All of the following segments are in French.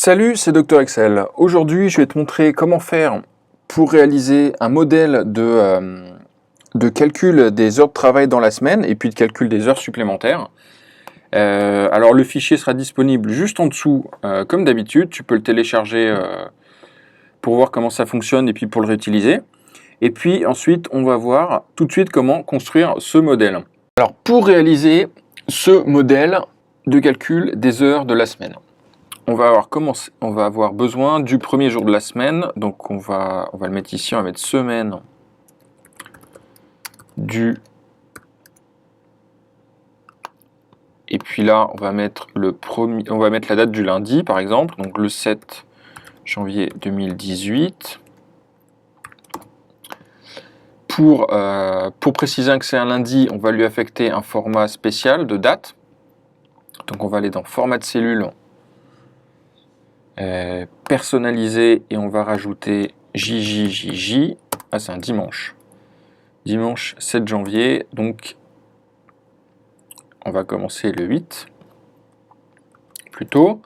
Salut, c'est Dr Excel. Aujourd'hui, je vais te montrer comment faire pour réaliser un modèle de calcul des heures de travail dans la semaine et puis de calcul des heures supplémentaires. Alors le fichier sera disponible juste en dessous, comme d'habitude. Tu peux le télécharger pour voir comment ça fonctionne et puis pour le réutiliser. Et puis ensuite, on va voir tout de suite comment construire ce modèle. Alors pour réaliser ce modèle de calcul des heures de la semaine, on va avoir besoin du premier jour de la semaine. Donc on va le mettre ici, on va mettre semaine du. Et puis là, on va mettre la date du lundi, par exemple, donc le 7 janvier 2018. Pour préciser que c'est un lundi, on va lui affecter un format spécial de date. Donc on va aller dans format de cellule, personnaliser, et on va rajouter JJJJ. Ah, c'est un dimanche. Dimanche 7 janvier, donc on va commencer le 8, plutôt.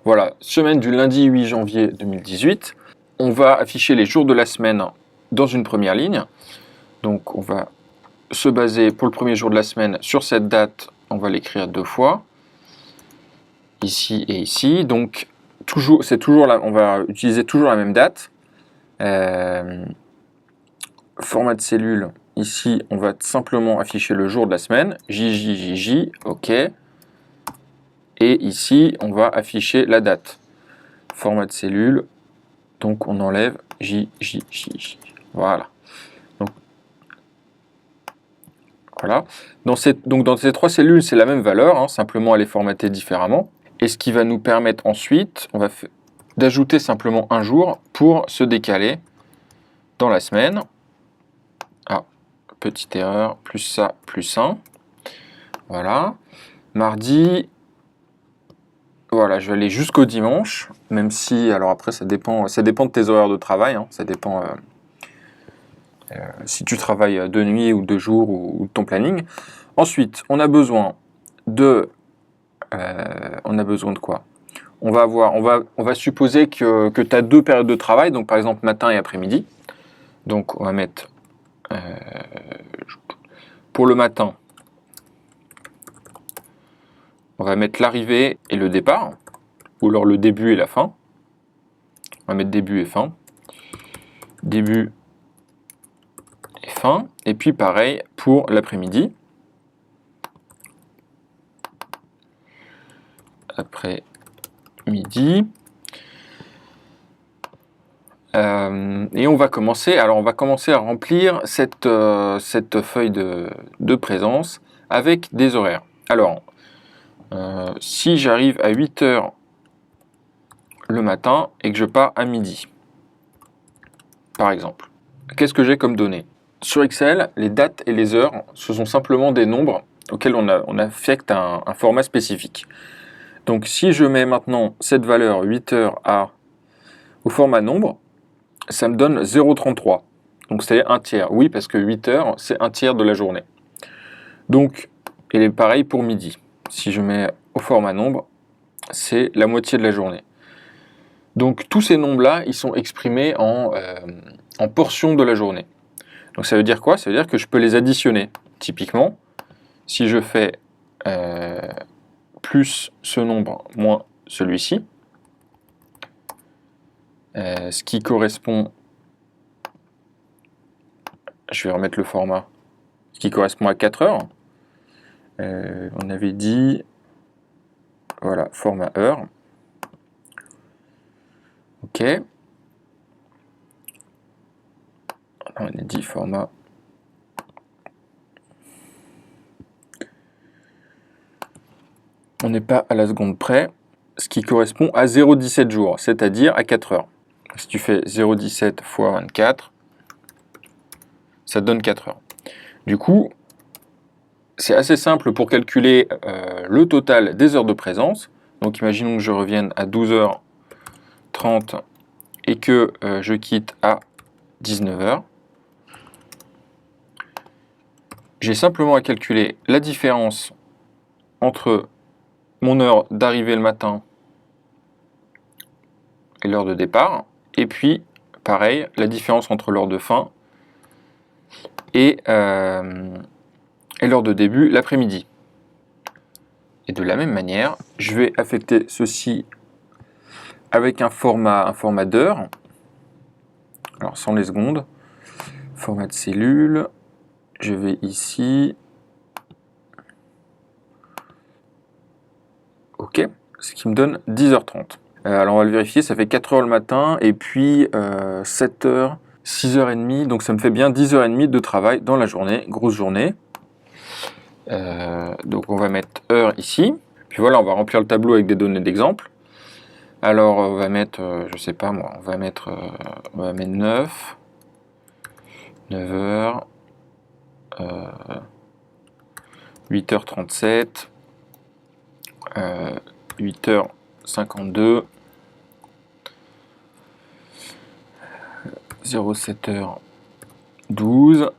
Voilà, semaine du lundi 8 janvier 2018. On va afficher les jours de la semaine dans une première ligne. Donc on va se baser pour le premier jour de la semaine sur cette date. On va l'écrire deux fois, ici et ici. Donc on va utiliser toujours la même date. Format de cellule, ici on va simplement afficher le jour de la semaine, JJJJ, ok. Et ici on va afficher la date. Format de cellule, donc on enlève JJJJ. Voilà. Voilà. Dans ces trois cellules, c'est la même valeur, hein, simplement elle est formatée différemment. Et ce qui va nous permettre ensuite, d'ajouter simplement un jour pour se décaler dans la semaine. Ah, petite erreur, plus ça, plus 1. Voilà. Mardi, voilà, je vais aller jusqu'au dimanche, même si, alors après, ça dépend de tes horaires de travail, hein, ça dépend si tu travailles de nuit ou de jour ou de ton planning. Ensuite, on a besoin de quoi? On va supposer que tu as deux périodes de travail, donc par exemple matin et après-midi. Donc on va mettre pour le matin, on va mettre l'arrivée et le départ, ou alors le début et la fin. On va mettre début et fin. Début et fin. Et puis pareil pour l'après-midi. Après-midi. Et on va commencer à remplir cette feuille de présence avec des horaires. Alors, si j'arrive à 8 heures le matin et que je pars à midi, par exemple, qu'est-ce que j'ai comme données? Sur Excel, les dates et les heures, ce sont simplement des nombres auxquels on affecte un format spécifique. Donc si je mets maintenant cette valeur 8 heures au format nombre, ça me donne 0,33. Donc c'est un tiers. Oui, parce que 8 heures, c'est un tiers de la journée. Donc, et pareil pour midi. Si je mets au format nombre, c'est la moitié de la journée. Donc tous ces nombres-là, ils sont exprimés en portions de la journée. Donc ça veut dire quoi? Ça veut dire que je peux les additionner. Typiquement, si je fais plus ce nombre moins celui-ci, ce qui correspond, je vais remettre le format, ce qui correspond à 4 heures. On avait dit, voilà, format heure. Ok. On a dit format. On n'est pas à la seconde près, ce qui correspond à 0,17 jours, c'est-à-dire à 4 heures. Si tu fais 0,17 fois 24, ça te donne 4 heures. Du coup, c'est assez simple pour calculer le total des heures de présence. Donc imaginons que je revienne à 12h30 et que je quitte à 19h. J'ai simplement à calculer la différence entre mon heure d'arrivée le matin et l'heure de départ. Et puis, pareil, la différence entre l'heure de fin et l'heure de début l'après-midi. Et de la même manière, je vais affecter ceci avec un format d'heure. Alors sans les secondes, format de cellule, je vais ici. OK, ce qui me donne 10h30. Alors on va le vérifier, ça fait 4h le matin et puis 7h, 6h30, donc ça me fait bien 10h30 de travail dans la journée, grosse journée. Donc on va mettre heure ici, puis voilà, on va remplir le tableau avec des données d'exemple. Alors on va mettre, je sais pas moi, on va mettre 9, 9h, 8h37, 8h52, 07h12,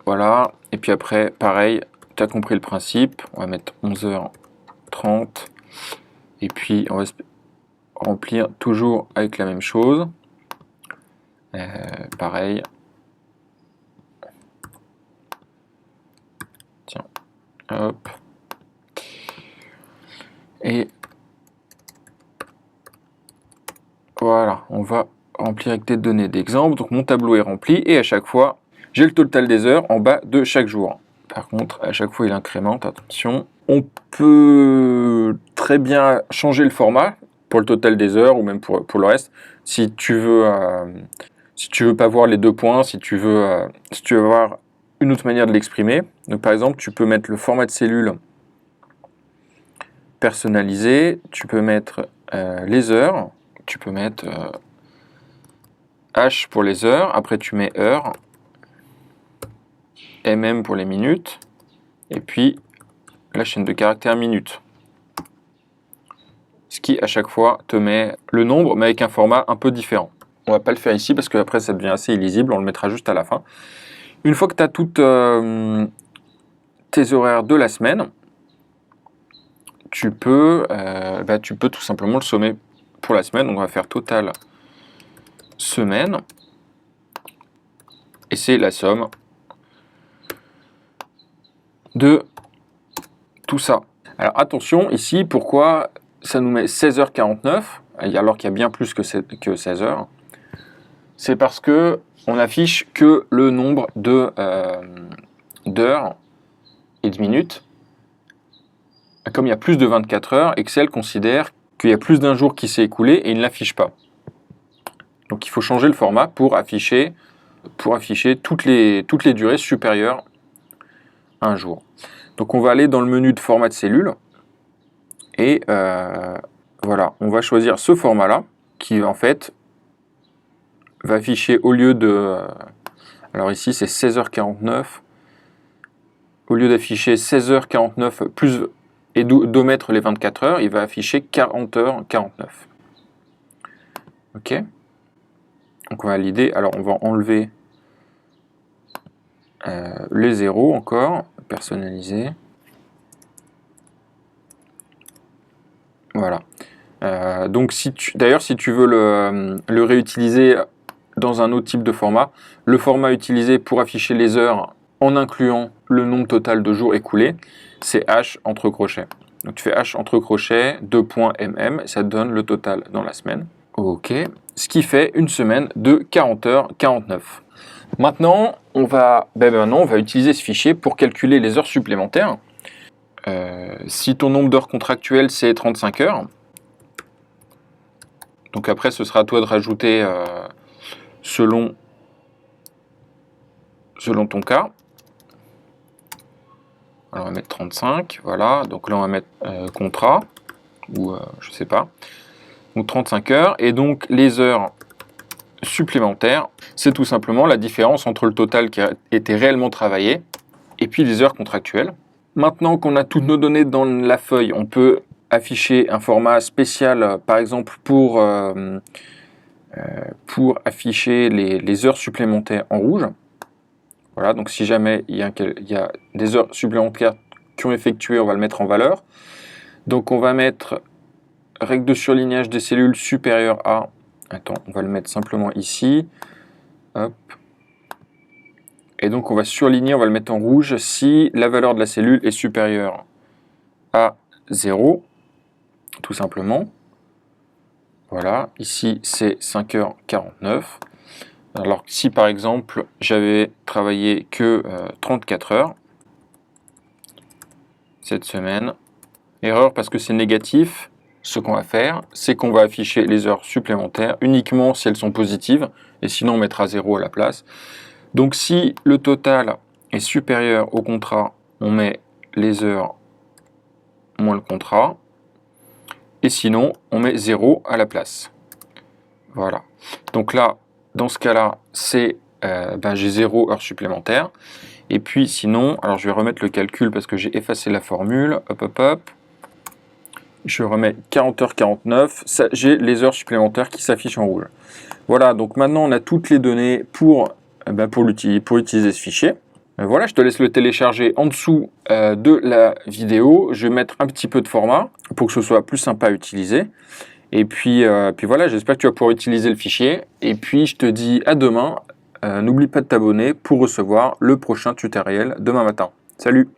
voilà, et puis après, pareil, tu as compris le principe, on va mettre 11h30, et puis on va remplir toujours avec la même chose, pareil, tiens, hop, et voilà, on va remplir avec des données d'exemple, donc mon tableau est rempli, et à chaque fois, j'ai le total des heures en bas de chaque jour. Par contre, à chaque fois, il incrémente, attention. On peut très bien changer le format pour le total des heures ou même pour le reste. Si tu veux pas voir les 2 points, si tu veux avoir une autre manière de l'exprimer. Donc par exemple, tu peux mettre le format de cellule personnalisé, tu peux mettre les heures, tu peux mettre H pour les heures, après tu mets heure, MM pour les minutes, et puis la chaîne de caractères minutes. Ce qui à chaque fois te met le nombre, mais avec un format un peu différent. On va pas le faire ici parce que après ça devient assez illisible, on le mettra juste à la fin. Une fois que tu as toutes tes horaires de la semaine, tu peux tout simplement le sommer pour la semaine. Donc on va faire total semaine, et c'est la somme de tout ça. Alors attention ici, pourquoi ça nous met 16h49 alors qu'il y a bien plus que 16h? C'est parce que on affiche que le nombre d'heures et de minutes. Comme il y a plus de 24 heures, Excel considère qu'il y a plus d'un jour qui s'est écoulé et il ne l'affiche pas. Donc il faut changer le format pour afficher toutes les durées supérieures à un jour. Donc on va aller dans le menu de format de cellule et voilà, on va choisir ce format-là qui en fait va afficher au lieu de... alors ici c'est 16h49. Au lieu d'afficher 16h49 plus et d'omettre les 24 heures, il va afficher 40h49. Ok. Donc on va valider. Alors on va enlever les zéros encore, personnaliser. Voilà. Donc d'ailleurs si tu veux le réutiliser dans un autre type de format, le format utilisé pour afficher les heures en incluant le nombre total de jours écoulés, c'est H entre crochets. Donc tu fais H entre crochets, 2.mm, ça te donne le total dans la semaine. Ok, ce qui fait une semaine de 40h49. Maintenant, on va utiliser ce fichier pour calculer les heures supplémentaires. Si ton nombre d'heures contractuelles c'est 35 heures, donc après ce sera à toi de rajouter selon ton cas. Alors on va mettre 35, voilà, donc là on va mettre contrat, ou je sais pas, donc 35 heures, et donc les heures supplémentaires, c'est tout simplement la différence entre le total qui a été réellement travaillé, et puis les heures contractuelles. Maintenant qu'on a toutes nos données dans la feuille, on peut afficher un format spécial, par exemple pour afficher les heures supplémentaires en rouge. Voilà, donc si jamais il y a des heures supplémentaires qui ont effectué, on va le mettre en valeur. Donc on va mettre règle de surlignage des cellules supérieure à Attends, on va le mettre simplement ici. Hop. Et donc on va surligner, on va le mettre en rouge si la valeur de la cellule est supérieure à 0, tout simplement. Voilà, ici c'est 5h49. Alors si par exemple j'avais travaillé que 34 heures cette semaine, erreur parce que c'est négatif, ce qu'on va faire, c'est qu'on va afficher les heures supplémentaires uniquement si elles sont positives, et sinon on mettra 0 à la place. Donc si le total est supérieur au contrat, on met les heures moins le contrat, et sinon on met 0 à la place. Voilà. Donc là, dans ce cas-là, c'est j'ai 0 heures supplémentaires. Et puis sinon, alors je vais remettre le calcul parce que j'ai effacé la formule. Hop, hop, hop. Je remets 40h49. J'ai les heures supplémentaires qui s'affichent en rouge. Voilà, donc maintenant on a toutes les données pour utiliser ce fichier. Voilà, je te laisse le télécharger en dessous de la vidéo. Je vais mettre un petit peu de format pour que ce soit plus sympa à utiliser. Et puis voilà, j'espère que tu vas pouvoir utiliser le fichier. Et puis je te dis à demain. N'oublie pas de t'abonner pour recevoir le prochain tutoriel demain matin. Salut!